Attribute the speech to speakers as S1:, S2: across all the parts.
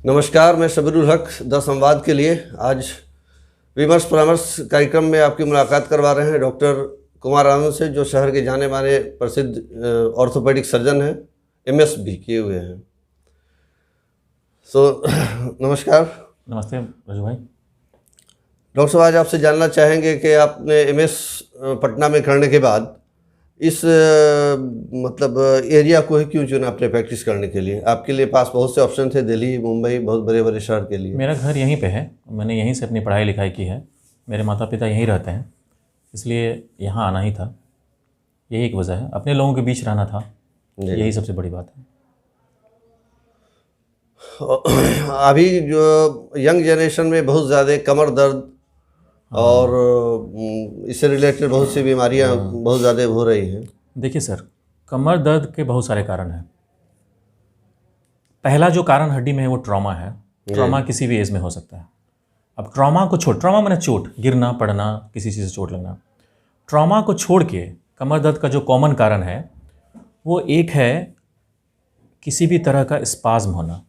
S1: नमस्कार, मैं शबीरुल हक द संवाद के लिए आज विमर्श परामर्श कार्यक्रम में आपकी मुलाकात करवा रहे हैं डॉक्टर कुमार आनंद से, जो शहर के जाने माने प्रसिद्ध ऑर्थोपेडिक सर्जन हैं, MS भी किए हुए हैं। नमस्कार।
S2: नमस्ते रजू भाई।
S1: डॉक्टर साहब, आज आपसे जानना चाहेंगे कि आपने MS पटना में करने के बाद इस एरिया को ही क्यों चुना अपने प्रैक्टिस करने के लिए? आपके लिए पास बहुत से ऑप्शन थे, दिल्ली, मुंबई, बहुत बड़े बड़े शहर के लिए।
S2: मेरा घर यहीं पे है, मैंने यहीं से अपनी पढ़ाई लिखाई की है, मेरे माता पिता यहीं रहते हैं, इसलिए यहाँ आना ही था। यही एक वजह है, अपने लोगों के बीच रहना था, यही सबसे बड़ी बात है।
S1: अभी जो यंग जनरेशन में बहुत ज़्यादा कमर दर्द और इससे रिलेटेड बहुत सी बीमारियां बहुत ज़्यादा हो रही हैं।
S2: देखिए सर, कमर दर्द के बहुत सारे कारण हैं। पहला जो कारण हड्डी में है वो ट्रॉमा है। ट्रॉमा किसी भी एज में हो सकता है। अब ट्रॉमा को ट्रॉमा माने चोट, गिरना पड़ना, किसी चीज़ से चोट लगना। ट्रॉमा को छोड़ के कमर दर्द का जो कॉमन कारण है वो एक है किसी भी तरह का स्पाज्म होना,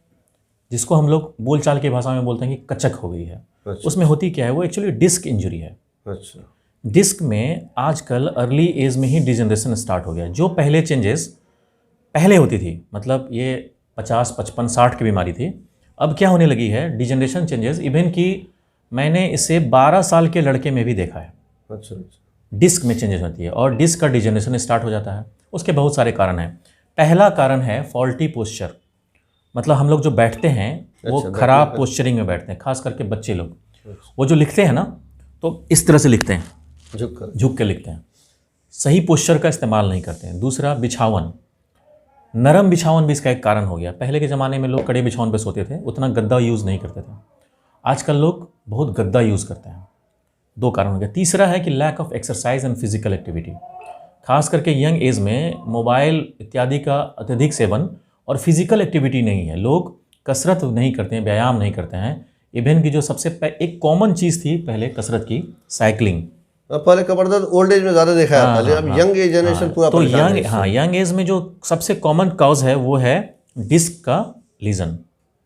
S2: जिसको हम लोग बोलचाल की भाषा में बोलते हैं कि कचक हो गई है।
S1: अच्छा।
S2: उसमें होती क्या है, वो एक्चुअली डिस्क इंजरी है।
S1: अच्छा।
S2: डिस्क में आजकल अर्ली एज में ही डिजनरेशन स्टार्ट हो गया। जो पहले चेंजेस पहले होती थी, मतलब ये 50, 55, 60 की बीमारी थी, अब क्या होने लगी है, डिजनरेशन चेंजेस, इवन कि मैंने इसे 12 साल के लड़के में भी देखा है।
S1: अच्छा।
S2: डिस्क में चेंजेस होती है और डिस्क का डिजनरेशन स्टार्ट हो जाता है। उसके बहुत सारे कारण हैं। पहला कारण है फॉल्टी पोस्चर, मतलब हम लोग जो बैठते हैं वो खराब पोस्चरिंग में बैठते हैं, खास करके बच्चे लोग। वो जो लिखते हैं ना, तो इस तरह से लिखते हैं, झुक के लिखते हैं, सही पोस्चर का इस्तेमाल नहीं करते हैं। दूसरा, बिछावन, नरम बिछावन भी इसका एक कारण हो गया। पहले के ज़माने में लोग कड़े बिछावन पे सोते थे, उतना गद्दा यूज़ नहीं करते थे। आजकल लोग बहुत गद्दा यूज़ करते हैं। 2 कारण हो गया। तीसरा है कि lack of exercise and physical activity, खास करके यंग एज में मोबाइल इत्यादि का अत्यधिक सेवन और फिजिकल एक्टिविटी नहीं है। लोग कसरत नहीं करते हैं, व्यायाम नहीं करते हैं। इवन की जो सबसे एक कॉमन चीज़ थी पहले कसरत की, साइकिलिंग।
S1: पहले कमर दर्द ओल्ड एज में ज़्यादा देखा जाता है, अब यंग एज जनरेशन पूरा
S2: तो यंग एज में जो सबसे कॉमन कॉज है वो है डिस्क का लीजन।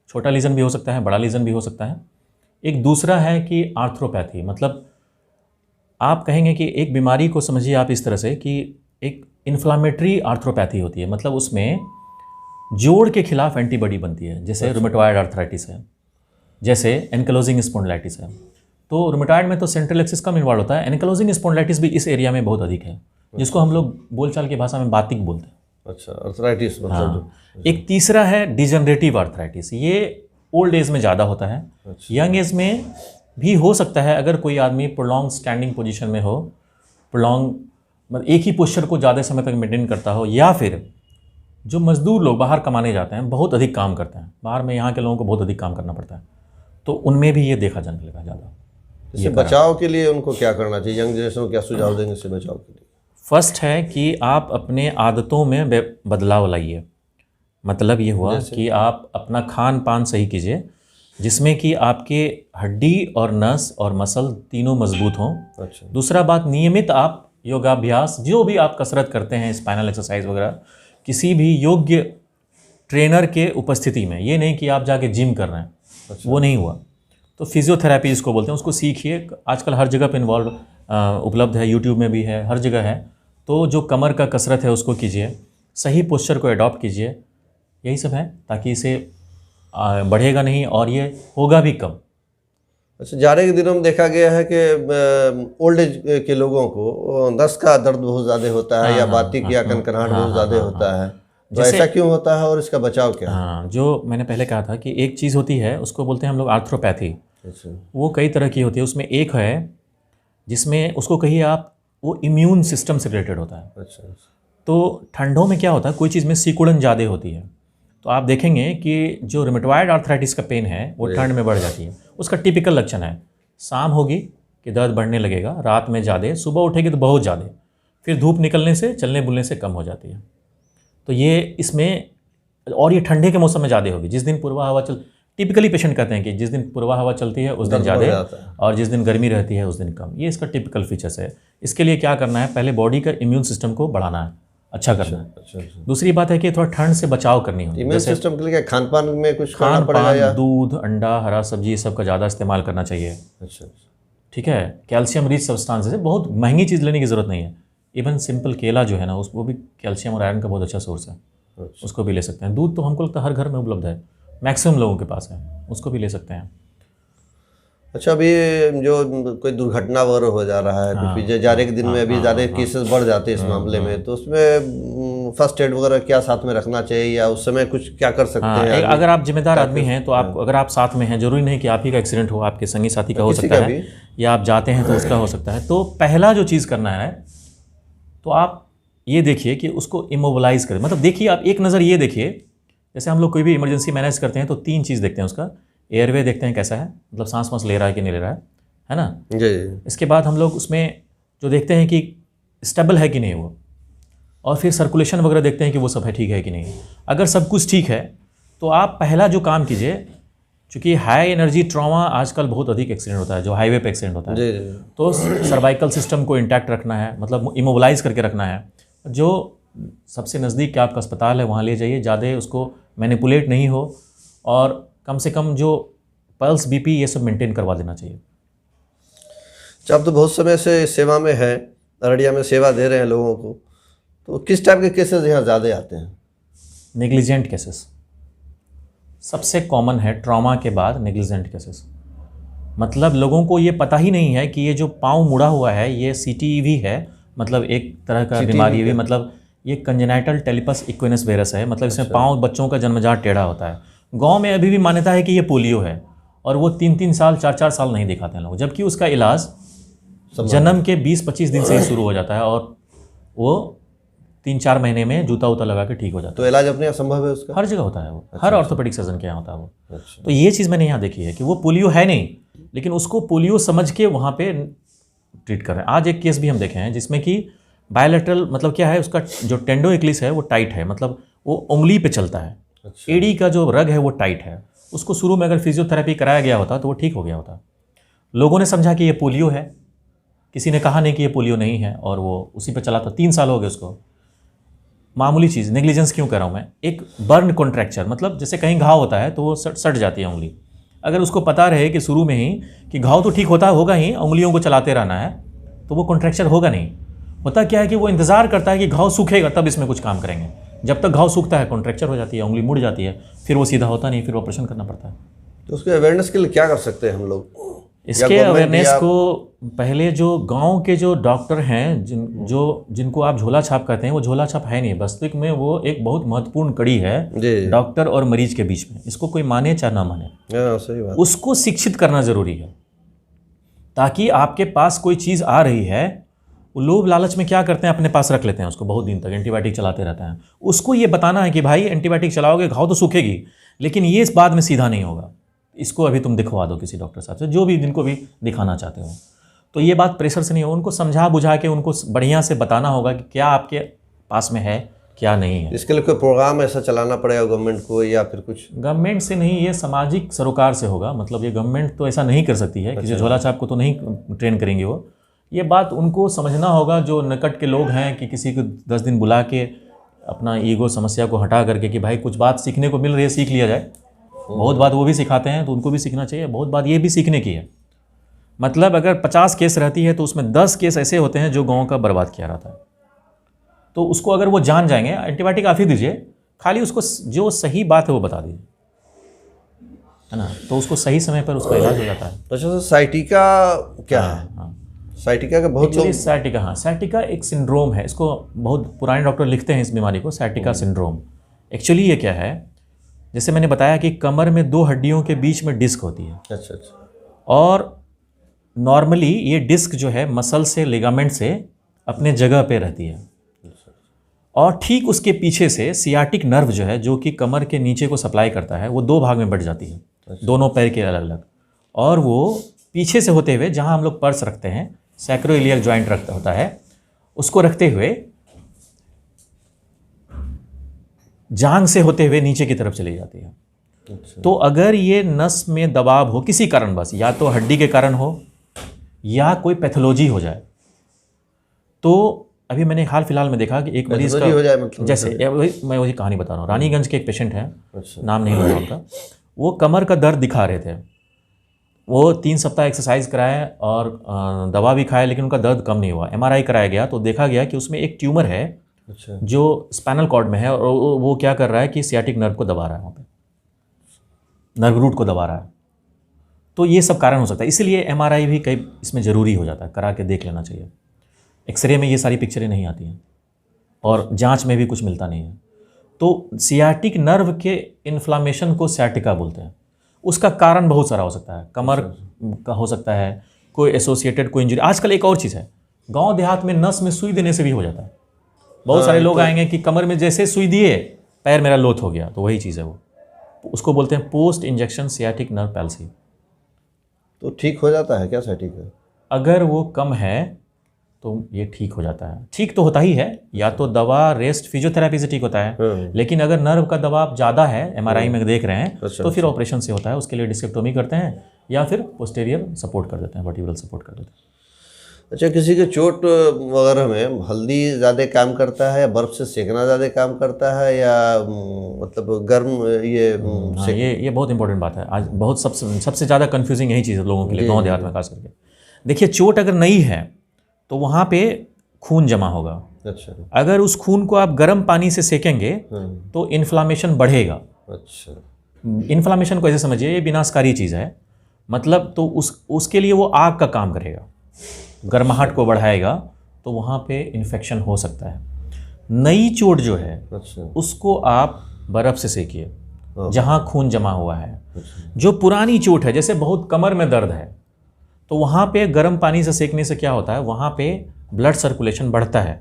S2: छोटा लीजन भी हो सकता है, बड़ा लीजन भी हो सकता है। एक दूसरा है कि आर्थ्रोपैथी, मतलब आप कहेंगे कि एक बीमारी को समझिए आप इस तरह से कि एक इन्फ्लामेटरी आर्थ्रोपैथी होती है, मतलब उसमें जोड़ के खिलाफ एंटीबॉडी बनती है। जैसे रूमेटॉइड आर्थराइटिस है, जैसे एनकाइलोजिंग स्पॉन्डिलाइटिस है। तो रूमेटॉइड में तो सेंट्रल एक्सिस कम इन्वॉल्व होता है, एनकाइलोजिंग स्पॉन्डिलाइटिस भी इस एरिया में बहुत अधिक है, जिसको हम लोग बोलचाल की भाषा में बातिक बोलते हैं।
S1: अच्छा, आर्थराइटिस मतलब।
S2: हाँ। एक तीसरा है डिजनरेटिव आर्थराइटिस, ये ओल्ड एज में ज़्यादा होता है। यंग एज में भी हो सकता है, अगर कोई आदमी प्रोलॉन्ग स्टैंडिंग पोजीशन में हो, प्रोलॉन्ग मतलब एक ही पोस्चर को ज़्यादा समय तक मेंटेन करता हो, या फिर जो मजदूर लोग बाहर कमाने जाते हैं, बहुत अधिक काम करते हैं बाहर में, यहाँ के लोगों को बहुत अधिक काम करना पड़ता है, तो उनमें भी ये देखा जाने लगा ज़्यादा।
S1: इससे बचाव के लिए उनको क्या करना चाहिए? यंग जनरेशन को क्या सुझाव देंगे इससे बचाव के लिए?
S2: फर्स्ट है कि आप अपने आदतों में बदलाव लाइए। मतलब ये हुआ कि आप अपना खान पान सही कीजिए, जिसमें कि आपके हड्डी और नस और मसल तीनों मजबूत हों।
S1: अच्छा।
S2: दूसरा बात, नियमित आप योगाभ्यास, जो भी आप कसरत करते हैं, स्पाइनल एक्सरसाइज वगैरह, किसी भी योग्य ट्रेनर के उपस्थिति में, ये नहीं कि आप जाके जिम कर रहे हैं। अच्छा। वो नहीं हुआ तो फिजियोथेरेपी जिसको बोलते हैं, उसको सीखिए। आजकल हर जगह पे उपलब्ध है, यूट्यूब में भी है, हर जगह है। तो जो कमर का कसरत है उसको कीजिए, सही पोस्चर को अडॉप्ट कीजिए। यही सब है, ताकि इसे बढ़ेगा नहीं और ये होगा भी कम।
S1: अच्छा, जाड़े के दिनों में देखा गया है कि ओल्ड एज के लोगों को नस का दर्द बहुत ज़्यादा होता है, या बातिक या कनकनाहट बहुत ज़्यादा होता है, तो ऐसा क्यों होता है और इसका बचाव क्या है?
S2: हाँ, जो मैंने पहले कहा था कि एक चीज़ होती है, उसको बोलते हैं हम लोग आर्थ्रोपैथी।
S1: अच्छा। वो
S2: कई तरह की होती है। उसमें एक है जिसमें उसको कहिए आप, वो इम्यून सिस्टम से रिलेटेड होता है।
S1: अच्छा।
S2: तो ठंडों में क्या होता है, कोई चीज़ में सिकुड़न ज़्यादा होती है, तो आप देखेंगे कि जो रूमेटॉइड आर्थराइटिस का पेन है वो ठंड में बढ़ जाती है। उसका टिपिकल लक्षण है, शाम होगी कि दर्द बढ़ने लगेगा, रात में ज़्यादा, सुबह उठेगी तो बहुत ज़्यादा, फिर धूप निकलने से, चलने बुलने से कम हो जाती है। तो ये इसमें, और ये ठंडे के मौसम में ज़्यादा होगी। जिस दिन पूर्वा हवा टिपिकली पेशेंट कहते हैं कि जिस दिन पूर्वा हवा चलती है उस दिन ज़्यादा, और जिस दिन गर्मी रहती है उस दिन कम। ये इसका टिपिकल फीचर्स है। इसके लिए क्या करना है, पहले बॉडी का इम्यून सिस्टम को बढ़ाना है। अच्छा करना है।
S1: अच्छा अच्छा।
S2: दूसरी बात है कि थोड़ा ठंड से बचाव करनी होगी।
S1: इम्यून सिस्टम के लिए क्या खान पान में कुछ करना
S2: खान
S1: पड़ेगा
S2: पान,
S1: या?
S2: दूध, अंडा, हरा सब्जी, ये सब का ज़्यादा इस्तेमाल करना चाहिए।
S1: अच्छा अच्छा।
S2: ठीक है। कैल्शियम रिच सब्सटेंसेस है, बहुत महंगी चीज़ लेने की ज़रूरत नहीं है। इवन सिंपल केला जो है ना, वो भी कैल्शियम और आयरन का बहुत अच्छा सोर्स है,
S1: अच्छा।
S2: उसको भी ले सकते हैं। दूध तो हमको लगता है हर घर में उपलब्ध है, मैक्सिमम लोगों के पास है, उसको भी ले सकते हैं।
S1: अच्छा, अभी जो कोई दुर्घटना वगैरह हो जा रहा है, कुछ भी जाड़े के दिन में अभी ज़्यादा केसेस बढ़ जाते हैं इस मामले में, तो उसमें फर्स्ट एड वगैरह क्या साथ में रखना चाहिए या उस समय कुछ क्या कर सकते हैं?
S2: एक अगर आप जिम्मेदार आदमी हैं तो आप, अगर आप साथ में हैं, जरूरी नहीं कि आप ही का एक्सीडेंट हो, आपके संगी साथी का हो
S1: किसी
S2: सकता
S1: का
S2: है,
S1: भी।
S2: या आप जाते हैं तो उसका हो सकता है। तो पहला जो चीज़ करना है, तो आप ये देखिए कि उसको इमोबलाइज करें। मतलब देखिए, आप एक नज़र ये देखिए, जैसे हम लोग कोई भी इमरजेंसी मैनेज करते हैं तो 3 चीज़ देखते हैं उसका। एयरवे देखते हैं कैसा है, मतलब सांस वांस ले रहा है कि नहीं ले रहा है ना।
S1: जी जी।
S2: इसके बाद हम लोग उसमें जो देखते हैं कि स्टेबल है कि नहीं वो, और फिर सर्कुलेशन वगैरह देखते हैं कि वो सब है, ठीक है कि नहीं। अगर सब कुछ ठीक है तो आप पहला जो काम कीजिए, चूँकि हाई एनर्जी ट्रॉमा आजकल बहुत अधिक एक्सीडेंट होता है, जो हाईवे पे एक्सीडेंट होता है,
S1: जी जी।
S2: तो सर्वाइकल सिस्टम को इंटैक्ट रखना है, मतलब इमोबलाइज करके रखना है। जो सबसे नज़दीक के आपका अस्पताल है वहाँ ले जाइए, ज़्यादा उसको मैनिपुलेट नहीं हो, और कम से कम जो पल्स, बीपी, ये सब मेंटेन करवा देना चाहिए।
S1: आप तो बहुत समय से सेवा में है, अररिया में सेवा दे रहे हैं लोगों को, तो किस टाइप के केसेस यहाँ ज़्यादा आते हैं?
S2: नेग्लिजेंट केसेस सबसे कॉमन है, ट्रॉमा के बाद नेग्लिजेंट केसेस। मतलब लोगों को ये पता ही नहीं है कि ये जो पाँव मुड़ा हुआ है ये CTEV है, मतलब एक तरह का बीमारी है, मतलब ये कंजेनाइटल टेलिपस इक्विनस वायरस है। मतलब इसमें पाँव बच्चों का जन्मजात टेढ़ा होता है। गांव में अभी भी मान्यता है कि ये पोलियो है, और वो 3-3 साल 4-4 साल नहीं दिखाते हैं लोग, जबकि उसका इलाज जन्म के 20-25 दिन से ही शुरू हो जाता है, और वो 3-4 महीने में जूता उता लगा के ठीक हो जाता है।
S1: तो इलाज अपने यहाँ संभव है उसका?
S2: हर जगह होता है वो, हर ऑर्थोपेडिक सर्जन के यहाँ होता है वो।
S1: अच्छा।
S2: तो ये चीज़ मैंने यहाँ देखी है कि वो पोलियो है नहीं, लेकिन उसको पोलियो समझ के वहाँ पे ट्रीट कर रहे हैं। आज एक केस भी हम देखे हैं जिसमें कि बायलैटरल, मतलब क्या है, उसका जो टेंडोइक्लिस है वो टाइट है, मतलब वो उंगली पे चलता है।
S1: अच्छा।
S2: एडी का जो रग है वो टाइट है। उसको शुरू में अगर फिजियोथेरेपी कराया गया होता तो वो ठीक हो गया होता। लोगों ने समझा कि ये पोलियो है, किसी ने कहा नहीं कि ये पोलियो नहीं है, और वो उसी पे चला था। 3 साल हो गए उसको। मामूली चीज़, नेग्लिजेंस क्यों कर रहा हूँ मैं, एक बर्न कॉन्ट्रैक्चर, मतलब जैसे कहीं घाव होता है तो वो सट जाती है उंगली। अगर उसको पता रहे कि शुरू में ही कि घाव तो ठीक होगा ही, उंगलियों को चलाते रहना है, तो वो कॉन्ट्रैक्चर होगा नहीं। होता क्या है कि वो इंतज़ार करता है कि घाव सूखेगा तब इसमें कुछ काम करेंगे। जब तक घाव सूखता है कॉन्ट्रैक्चर हो जाती है, उंगली मुड़ जाती है, फिर वो सीधा होता नहीं, फिर ऑपरेशन करना पड़ता है।
S1: तो उसके अवेयरनेस के लिए क्या कर सकते हैं हम लोग?
S2: इसके अवेयरनेस को पहले जो गांव के जो डॉक्टर हैं, जिनको आप झोला छाप कहते हैं, वो झोला छाप है नहीं, वास्तविक में वो एक बहुत महत्वपूर्ण कड़ी है डॉक्टर और मरीज के बीच में। इसको कोई माने चाहे ना माने,
S1: सही बात।
S2: उसको शिक्षित करना जरूरी है, ताकि आपके पास कोई चीज़ आ रही है, वो लोभ लालच में क्या करते हैं, अपने पास रख लेते हैं उसको, बहुत दिन तक एंटीबायोटिक चलाते रहते हैं। उसको ये बताना है कि भाई एंटीबायोटिक चलाओगे घाव तो सूखेगी, लेकिन ये इस बाद में सीधा नहीं होगा, इसको अभी तुम दिखवा दो किसी डॉक्टर साहब से, जो भी जिनको भी दिखाना चाहते हो। तो ये बात प्रेशर से नहीं हो, उनको समझा बुझा के उनको बढ़िया से बताना होगा कि क्या आपके पास में है, क्या नहीं है।
S1: इसके लिए कोई प्रोग्राम ऐसा चलाना पड़ेगा गवर्नमेंट को, या फिर कुछ?
S2: गवर्नमेंट से नहीं, ये सामाजिक सरोकार से होगा। मतलब ये गवर्नमेंट तो ऐसा नहीं कर सकती है, किसी झोला छाप को तो नहीं ट्रेन करेंगे वो। ये बात उनको समझना होगा, जो निकट के लोग हैं, कि किसी को 10 दिन बुला के अपना ईगो समस्या को हटा करके कि भाई कुछ बात सीखने को मिल रही है, सीख लिया जाए। बहुत बात वो भी सिखाते हैं तो उनको भी सीखना चाहिए, बहुत बात ये भी सीखने की है। मतलब अगर 50 केस रहती है तो उसमें 10 केस ऐसे होते हैं जो गाँव का बर्बाद किया रहता है। तो उसको अगर वो जान जाएंगे, एंटीबायोटिक आप ही दीजिए, खाली उसको जो सही बात है वो बता दीजिए, है ना, तो उसको सही समय पर उसका इलाज हो जाता है।
S1: अच्छा, तो साइटिका क्या है?
S2: हाँ,
S1: साइटिका का बहुत लोग
S2: साइटिका, हाँ, साइटिका एक सिंड्रोम है। इसको बहुत पुराने डॉक्टर लिखते हैं इस बीमारी को, साइटिका सिंड्रोम। एक्चुअली ये क्या है, जैसे मैंने बताया कि कमर में 2 हड्डियों के बीच में डिस्क होती है।
S1: अच्छा अच्छा।
S2: और नॉर्मली ये डिस्क जो है मसल से, लिगामेंट से अपने जगह पे रहती है, और ठीक उसके पीछे से सियाटिक नर्व जो है, जो कि कमर के नीचे को सप्लाई करता है, वो 2 भाग में बट जाती है। अच्छा। दोनों पैर के अलग अलग, और वो पीछे से होते हुए, जहाँ हम लोग पर्स रखते हैं, सैक्रोइलियक जॉइंट रखता होता है, उसको रखते हुए जांघ से होते हुए नीचे की तरफ चली जाती है। अच्छा। तो अगर ये नस में दबाव हो किसी कारणवश, या तो हड्डी के कारण हो या कोई पैथोलॉजी हो जाए, तो अभी मैंने हाल फिलहाल में देखा कि एक मरीज़
S1: हो जाए मतलब
S2: जैसे मैं वही कहानी बता रहा हूँ। रानीगंज के एक पेशेंट हैं,
S1: अच्छा।
S2: नाम नहीं लूँगा उनका। वो कमर का दर्द दिखा रहे थे, वो 3 सप्ताह एक्सरसाइज कराए और दवा भी खाए, लेकिन उनका दर्द कम नहीं हुआ। MRI कराया गया तो देखा गया कि उसमें एक ट्यूमर है
S1: अच्छा।
S2: जो स्पाइनल कॉर्ड में है, और वो क्या कर रहा है कि सियाटिक नर्व को दबा रहा है, वहाँ पे नर्व रूट को दबा रहा है। तो ये सब कारण हो सकता है, इसीलिए MRI भी कई इसमें ज़रूरी हो जाता है, करा के देख लेना चाहिए। एक्सरे में ये सारी पिक्चरें नहीं आती हैं और जांच में भी कुछ मिलता नहीं है। तो सियाटिक नर्व के इन्फ्लामेशन को सियाटिका बोलते हैं। उसका कारण बहुत सारा हो सकता है, कमर का हो सकता है, कोई एसोसिएटेड कोई इंजरी। आजकल एक और चीज़ है, गांव देहात में नस में सुई देने से भी हो जाता है। बहुत सारे लोग आएंगे कि कमर में जैसे सुई दिए पैर मेरा लोथ हो गया, तो वही चीज़ है वो, उसको बोलते हैं post injection sciatic nerve palsy.
S1: तो ठीक हो जाता है क्या सियाटिक का?
S2: अगर वो कम है तो ये ठीक हो जाता है। ठीक तो होता ही है, या तो दवा, रेस्ट, फिजियोथेरेपी से ठीक होता है, लेकिन अगर नर्व का दबाव ज़्यादा है, MRI में देख रहे हैं, तो फिर ऑपरेशन से होता है। उसके लिए डिस्केक्टोमी करते हैं या फिर पोस्टीरियर सपोर्ट कर देते हैं, वर्टिब्रल सपोर्ट कर देते हैं।
S1: अच्छा, किसी के चोट वगैरह में हल्दी ज़्यादा काम करता है या बर्फ़ से सेकना ज़्यादा काम करता है, या मतलब गर्म ये
S2: हाँ, ये बहुत इंपॉर्टेंट बात है। आज बहुत सबसे ज़्यादा कन्फ्यूजिंग यही चीज़ है लोगों के लिए, गाँव देहात में खास करके। देखिए, चोट अगर नई है तो वहाँ पे खून जमा होगा।
S1: अच्छा।
S2: अगर उस खून को आप गर्म पानी से सेकेंगे तो इन्फ्लामेशन बढ़ेगा।
S1: अच्छा।
S2: इन्फ्लामेशन को ऐसे समझिए, ये विनाशकारी चीज़ है। मतलब तो उसके लिए वो आग का काम करेगा, गर्माहट को बढ़ाएगा, तो वहाँ पे इन्फेक्शन हो सकता है। नई चोट जो है
S1: अच्छा।
S2: उसको आप बर्फ़ से सेकिए जहाँ खून जमा हुआ है। जो पुरानी चोट है, जैसे बहुत कमर में दर्द है, तो वहाँ पे गर्म पानी से सेकने से क्या होता है, वहाँ पे ब्लड सर्कुलेशन बढ़ता है,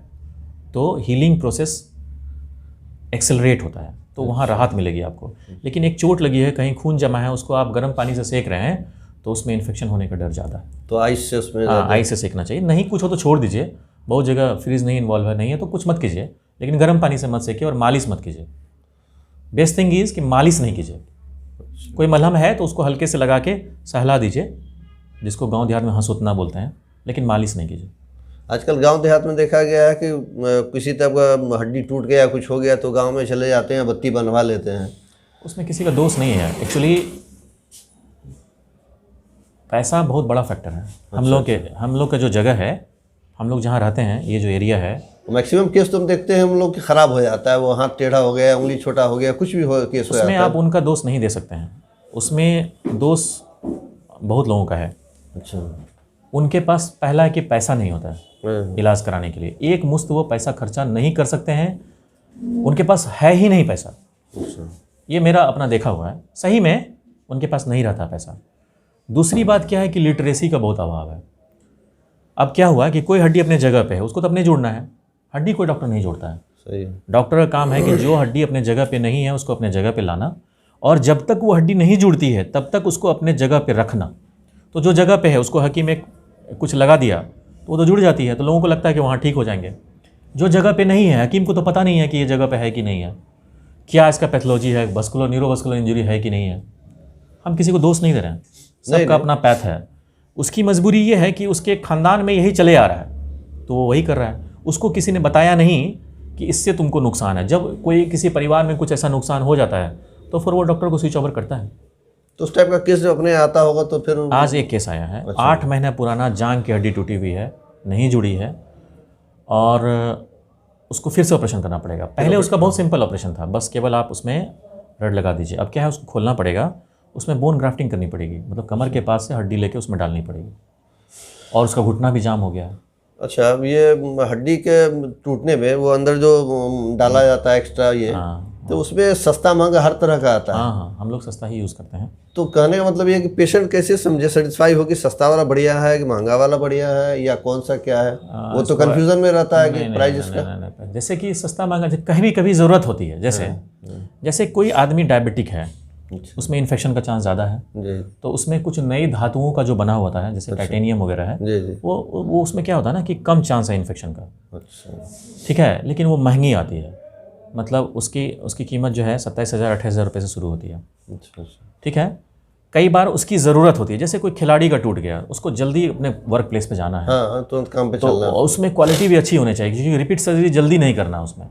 S2: तो हीलिंग प्रोसेस एक्सेलरेट होता है, तो वहाँ राहत मिलेगी आपको। लेकिन एक चोट लगी है, कहीं खून जमा है, उसको आप गर्म पानी से सेक रहे हैं, तो उसमें इन्फेक्शन होने का डर ज़्यादा है।
S1: तो आइस से उसमें,
S2: हाँ, आइस से सेकना चाहिए। नहीं कुछ हो तो छोड़ दीजिए, बहुत जगह फ्रीज नहीं इन्वॉल्व है, नहीं है तो कुछ मत कीजिए, लेकिन गर्म पानी से मत सेकिए और मालिश मत कीजिए। बेस्ट थिंग इज़ कि मालिश नहीं कीजिए। कोई मलहम है तो उसको हल्के से लगा के सहला दीजिए, जिसको गांव देहात में हंसुतना बोलते हैं, लेकिन मालिश नहीं कीजिए।
S1: आजकल गांव देहात में देखा गया है कि किसी तरह का हड्डी टूट गया, कुछ हो गया, तो गांव में चले जाते हैं, बत्ती बनवा लेते हैं।
S2: उसमें किसी का दोष नहीं है। एक्चुअली पैसा बहुत बड़ा फैक्टर है। हम लोग का जो जगह है, हम लोग जहाँ रहते हैं, ये जो एरिया है,
S1: मैक्सिमम केस तुम देखते हैं हम लोग कि ख़राब हो जाता है, वो हाथ टेढ़ा हो गया, उंगली छोटा हो गया, कुछ भी हो केस हो जाता है।
S2: उसमें आप उनका दोष नहीं दे सकते हैं, उसमें दोष बहुत लोगों का है।
S1: अच्छा।
S2: उनके पास पहला है कि पैसा नहीं होता है इलाज कराने के लिए। एक मुश्त वो पैसा खर्चा नहीं कर सकते हैं, उनके पास है ही नहीं पैसा।
S1: अच्छा।
S2: ये मेरा अपना देखा हुआ है, सही में उनके पास नहीं रहता पैसा। दूसरी बात क्या है कि लिटरेसी का बहुत अभाव है। अब क्या हुआ कि कोई हड्डी अपने जगह पे है, उसको तो अपने जोड़ना है। हड्डी कोई डॉक्टर नहीं जोड़ता है।
S1: सही है।
S2: डॉक्टर का काम है कि जो हड्डी अपने जगह पे नहीं है उसको अपने जगह पे लाना, और जब तक वो हड्डी नहीं जुड़ती है तब तक उसको अपने जगह पे रखना। तो जो जगह पे है उसको हकीम एक कुछ लगा दिया तो वो तो जुड़ जाती है, तो लोगों को लगता है कि वहाँ ठीक हो जाएंगे। जो जगह पे नहीं है, हकीम को तो पता नहीं है कि ये जगह पे है कि नहीं है, क्या इसका पैथोलॉजी है, वस्कुलर न्यूरोवस्कुलर इंजरी है कि नहीं है। हम किसी को दोष नहीं दे रहे हैं, सबका अपना पैथ है। उसकी मजबूरी ये है कि उसके खानदान में यही चले आ रहा है, तो वो वही कर रहा है। उसको किसी ने बताया नहीं कि इससे तुमको नुकसान है। जब कोई किसी परिवार में कुछ ऐसा नुकसान हो जाता है तो फिर वो डॉक्टर को स्विच ओवर करता है।
S1: तो उस टाइप का केस जब अपने आता होगा तो फिर
S2: आज एक केस आया है, 8 महीने पुराना, जांघ की हड्डी टूटी हुई है, नहीं जुड़ी है, और उसको फिर से ऑपरेशन करना पड़ेगा। पहले उसका बहुत सिंपल ऑपरेशन था, बस केवल आप उसमें रड लगा दीजिए। अब क्या है, उसको खोलना पड़ेगा, उसमें बोन ग्राफ्टिंग करनी पड़ेगी, मतलब कमर के पास से हड्डी लेके उसमें डालनी पड़ेगी, और उसका घुटना भी जाम हो गया है।
S1: अच्छा, अब ये हड्डी के टूटने में वो अंदर जो डाला जाता है एक्स्ट्रा ये, तो उसमें सस्ता महंगा हर तरह का आता है।
S2: हाँ, हम लोग सस्ता ही यूज़ करते हैं।
S1: तो कहने का मतलब ये है कि पेशेंट कैसे समझे, सेटिस्फाई हो कि सस्ता वाला बढ़िया है कि महंगा वाला बढ़िया है, या कौन सा क्या है, वो तो कंफ्यूजन में रहता है कि प्राइस इसका।
S2: जैसे कि सस्ता महंगा कभी कभी ज़रूरत होती है, जैसे कोई आदमी डायबिटिक है, उसमें इन्फेक्शन का चांस ज़्यादा है, तो उसमें कुछ नई धातुओं का जो बना होता है, जैसे टाइटेनियम वगैरह है, वो उसमें क्या होता है ना कि कम चांस है इन्फेक्शन का।
S1: अच्छा।
S2: ठीक है, लेकिन वो महंगी आती है, मतलब उसकी कीमत जो है 27,000 28,000 रुपये से शुरू होती है।
S1: अच्छा।
S2: ठीक है, कई बार उसकी ज़रूरत होती है, जैसे कोई खिलाड़ी का टूट गया, उसको जल्दी अपने वर्क प्लेस पे जाना है,
S1: हाँ, तुरंत काम पे
S2: तो
S1: चलना।
S2: उसमें क्वालिटी भी अच्छी होनी चाहिए, क्योंकि रिपीट सर्जरी जल्दी नहीं करना उसमें,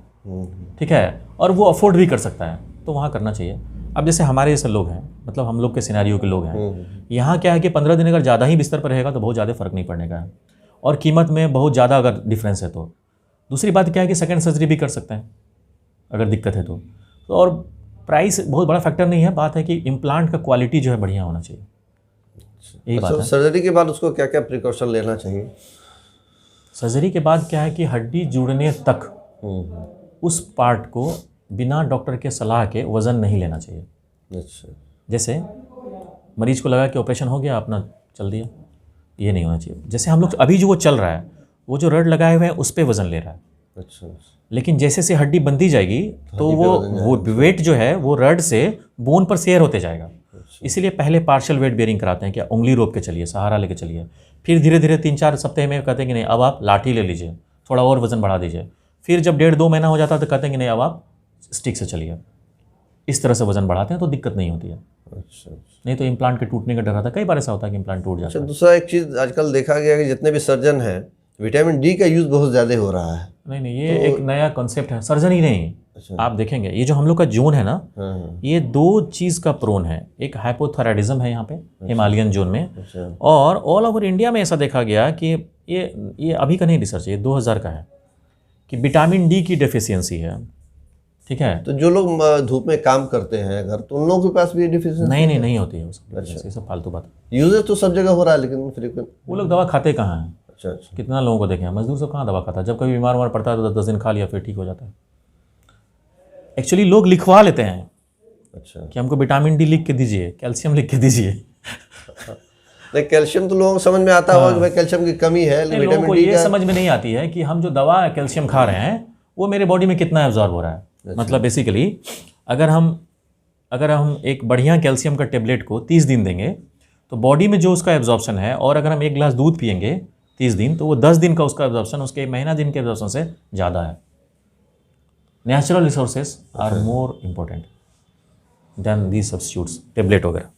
S2: ठीक है, और वो अफोर्ड भी कर सकता है, तो वहाँ करना चाहिए। अब जैसे हमारे जैसे लोग हैं, मतलब हम लोग के सिनेरियो के लोग हैं, यहाँ क्या है कि 15 दिन अगर ज़्यादा ही बिस्तर पर रहेगा तो बहुत ज़्यादा फ़र्क नहीं पड़ने का है, और कीमत में बहुत ज़्यादा अगर डिफरेंस है तो। दूसरी बात क्या है कि सेकंड सर्जरी भी कर सकते हैं अगर दिक्कत है तो और प्राइस बहुत बड़ा फैक्टर नहीं है, बात है कि इम्प्लांट का क्वालिटी जो है बढ़िया होना चाहिए, यही बात है।
S1: सर्जरी के बाद उसको क्या क्या प्रिकॉशन लेना चाहिए?
S2: सर्जरी के बाद क्या है कि हड्डी जुड़ने तक उस पार्ट को बिना डॉक्टर के सलाह के वज़न नहीं लेना चाहिए।
S1: अच्छा,
S2: जैसे मरीज को लगा कि ऑपरेशन हो गया, अपना चल दिया, ये नहीं होना चाहिए। जैसे हम लोग अभी जो वो चल रहा है, वो जो रड लगाए हुए हैं उस पर वज़न ले रहा है,
S1: अच्छा,
S2: लेकिन जैसे से हड्डी बनती जाएगी तो वो वेट जो है वो रड से बोन पर शेयर होते जाएगा। इसीलिए पहले पार्शियल वेट बेयरिंग कराते हैं, क्या उंगली रोक के चलिए, सहारा लेके चलिए, फिर धीरे धीरे 3-4 सप्ताह में कहते हैं कि नहीं अब आप लाठी ले लीजिए, थोड़ा और वज़न बढ़ा दीजिए, फिर जब 1.5-2 महीना हो जाता है तो कहते हैं कि नहीं अब आप स्टिक से चलिए। इस तरह से वज़न बढ़ाते हैं तो दिक्कत नहीं होती है,
S1: अच्छा।
S2: नहीं तो इम्प्लांट के टूटने का डर रहता है, कई बार ऐसा होता है कि इम्प्लांट टूट जाता
S1: अच्छा,
S2: है।
S1: दूसरा एक चीज़ आजकल देखा गया कि जितने भी सर्जन हैं, विटामिन डी का यूज़ बहुत ज़्यादा हो रहा है।
S2: नहीं ये एक नया कॉन्सेप्ट है, सर्जरी नहीं।
S1: अच्छा।
S2: आप देखेंगे ये जो हम लोग का जोन है ना,
S1: हाँ,
S2: ये 2 चीज़ का प्रोन है, एक हाइपोथायराइडिज्म है यहाँ पे हिमालयन जोन में,
S1: अच्छा,
S2: और ऑल ओवर इंडिया में ऐसा देखा गया कि ये अभी का नहीं रिसर्च है, ये 2000 का है कि विटामिन डी की डेफिशिएंसी है, ठीक है।
S1: तो जो लोग धूप में काम करते हैं अगर, तो उन लोगों के पास भी ये डिफिशिएंसी
S2: नहीं होती है वो सब, ये सब फालतू बात है।
S1: यूजेज तो सब जगह हो रहा है, लेकिन फ्रीक्वेंट।
S2: वो लोग दवा खाते कहाँ हैं?
S1: अच्छा, अच्छा,
S2: कितना लोगों को देखे हैं, मजदूर सब कहाँ दवा खाता है, जब कभी बीमार उमार पड़ता है तो 10 दिन खा लिया फिर ठीक हो जाता है। एक्चुअली लोग लिखवा लेते हैं
S1: अच्छा।
S2: कि हमको विटामिन डी लिख के दीजिए, कैल्शियम लिख के दीजिए।
S1: नहीं, कैल्शियम तो लोगों को समझ में आता होगा कि भाई कैल्शियम की कमी है, लेकिन
S2: लोगों को
S1: विटामिन डी
S2: ये समझ में नहीं आती है कि हम जो दवा कैल्शियम खा रहे हैं वो मेरे बॉडी में कितना एब्जॉर्ब हो रहा है। मतलब बेसिकली अगर हम एक बढ़िया कैल्शियम का टेबलेट को 30 दिन देंगे तो बॉडी में जो उसका एब्जॉर्प्शन है, और अगर हम 1 गिलास दूध पियेंगे 30 दिन तो वो 10 दिन का उसका एब्जॉर्प्शन उसके महीना दिन के एब्जॉर्प्शन से ज़्यादा है। Natural resources are more important than these substitutes, tablet वगैरह।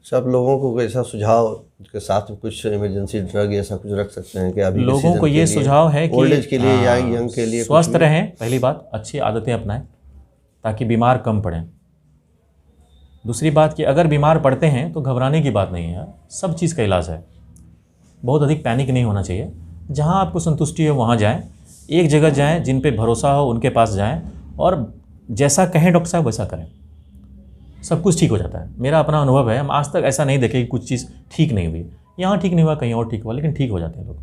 S1: सब लोगों को ऐसा सुझाव के साथ में कुछ इमरजेंसी ड्रग ऐसा कुछ रख सकते हैं कि अभी
S2: लोगों को ये सुझाव है कि
S1: ओल्ड एज के लिए या यंग के लिए
S2: स्वस्थ रहें, पहली बात, अच्छी आदतें अपनाएं ताकि बीमार कम पड़ें। दूसरी बात कि अगर बीमार पड़ते हैं तो घबराने की बात नहीं है, सब चीज़ का इलाज है, बहुत अधिक पैनिक नहीं होना चाहिए। जहाँ आपको संतुष्टि हो वहाँ जाएं, एक जगह जाएं जिन पे भरोसा हो उनके पास जाएं, और जैसा कहें डॉक्टर साहब वैसा करें, सब कुछ ठीक हो जाता है। मेरा अपना अनुभव है, हम आज तक ऐसा नहीं देखे कि कुछ चीज़ ठीक नहीं हुई, यहाँ ठीक नहीं हुआ कहीं और ठीक हुआ, लेकिन ठीक हो जाते हैं लोग।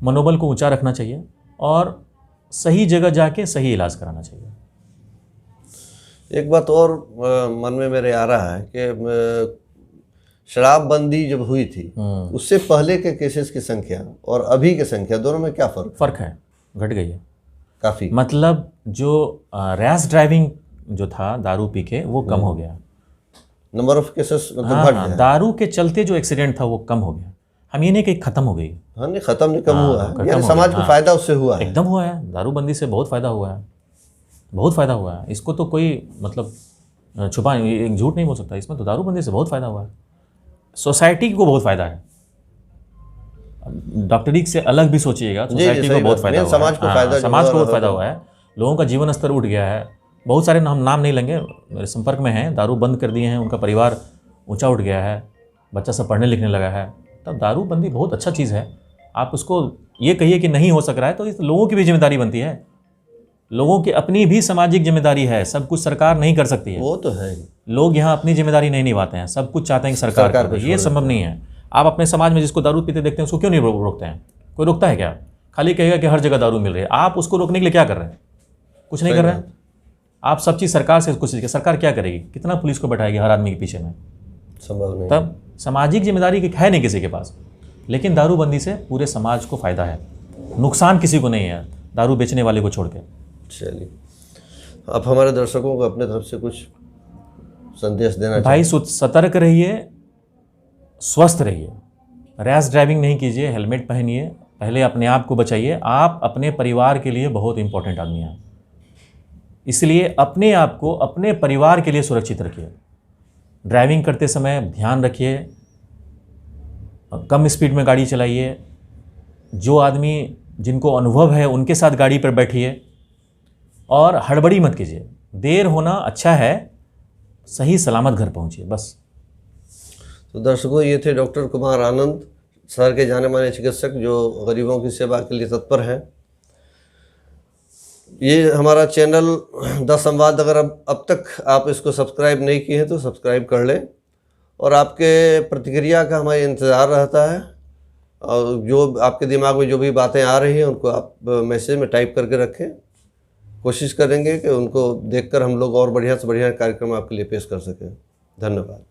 S2: मनोबल को ऊंचा रखना चाहिए और सही जगह जाके सही इलाज कराना चाहिए।
S1: एक बात और मन में मेरे आ रहा है कि शराबबंदी जब हुई थी उससे पहले के केसेस की संख्या और अभी की संख्या दोनों में क्या फ़र्क
S2: है? घट गई है
S1: काफ़ी।
S2: मतलब जो रैश ड्राइविंग जो था दारू पी के वो कम हो गया,
S1: नंबर ऑफ केसेस मतलब घट गया।
S2: दारू के चलते जो एक्सीडेंट था वो कम हो गया। हम ये नहीं कि खत्म हो गई,
S1: हाँ नहीं खत्म नहीं, कम हुआ है, यानी समाज को फायदा उससे हुआ है,
S2: एकदम हुआ है। दारूबंदी से बहुत फायदा हुआ है, बहुत फायदा हुआ है। इसको तो कोई मतलब छुपा एक झूठ नहीं बोल सकता, इसमें तो दारूबंदी से बहुत फायदा हुआ है। सोसाइटी को बहुत फायदा है, डॉक्टरी से अलग भी सोचिएगा, सोसाइटी को बहुत फायदा हुआ है, समाज को फायदा, समाज को बहुत फायदा हुआ है। लोगों का जीवन स्तर उठ गया है। बहुत सारे हम नाम नहीं लेंगे, मेरे संपर्क में हैं, दारू बंद कर दिए हैं, उनका परिवार ऊंचा उठ गया है, बच्चा सब पढ़ने लिखने लगा है। तब दारूबंदी बहुत अच्छा चीज़ है। आप उसको ये कहिए कि नहीं हो सक रहा है तो इस लोगों की भी जिम्मेदारी बनती है, लोगों की अपनी भी सामाजिक जिम्मेदारी है। सब कुछ सरकार नहीं कर सकती है,
S1: वो तो है।
S2: लोग यहाँ अपनी जिम्मेदारी नहीं निभाते हैं, सब कुछ चाहते हैं कि सरकार करे, ये संभव नहीं है। आप अपने समाज में जिसको दारू पीते देखते हैं उसको क्यों नहीं रोकते हैं? कोई रोकता है क्या? खाली कहेगा कि हर जगह दारू मिल रही है। आप उसको रोकने के लिए क्या कर रहे हैं? कुछ नहीं कर रहे हैं। आप सब चीज़ सरकार से कुछ, सरकार क्या करेगी? कितना पुलिस को बैठाएगी हर आदमी के पीछे में?
S1: संभव नहीं।
S2: तब सामाजिक जिम्मेदारी है नहीं किसी के पास। लेकिन दारूबंदी से पूरे समाज को फायदा है, नुकसान किसी को नहीं है, दारू बेचने वाले को छोड़ के।
S1: चलिए, आप हमारे दर्शकों को अपने तरफ से कुछ संदेश देना
S2: भाई, सतर्क रहिए, स्वस्थ रहिए, रैश ड्राइविंग नहीं कीजिए, हेलमेट पहनिए, पहले अपने आप को बचाइए। आप अपने परिवार के लिए बहुत इंपॉर्टेंट आदमी हैं, इसलिए अपने आप को अपने परिवार के लिए सुरक्षित रखिए। ड्राइविंग करते समय ध्यान रखिए, कम स्पीड में गाड़ी चलाइए। जो आदमी जिनको अनुभव है उनके साथ गाड़ी पर बैठिए और हड़बड़ी मत कीजिए। देर होना अच्छा है, सही सलामत घर पहुंचिए बस।
S1: तो दर्शकों, ये थे डॉक्टर कुमार आनंद, शहर के जाने माने चिकित्सक जो गरीबों की सेवा के लिए तत्पर हैं। ये हमारा चैनल द संवाद, अगर अब तक आप इसको सब्सक्राइब नहीं किए हैं तो सब्सक्राइब कर लें और आपके प्रतिक्रिया का हमारा इंतज़ार रहता है। और जो आपके दिमाग में जो भी बातें आ रही हैं उनको आप मैसेज में टाइप करके रखें। कोशिश करेंगे कि उनको देखकर हम लोग और बढ़िया से बढ़िया कार्यक्रम आपके लिए पेश कर सकें। धन्यवाद।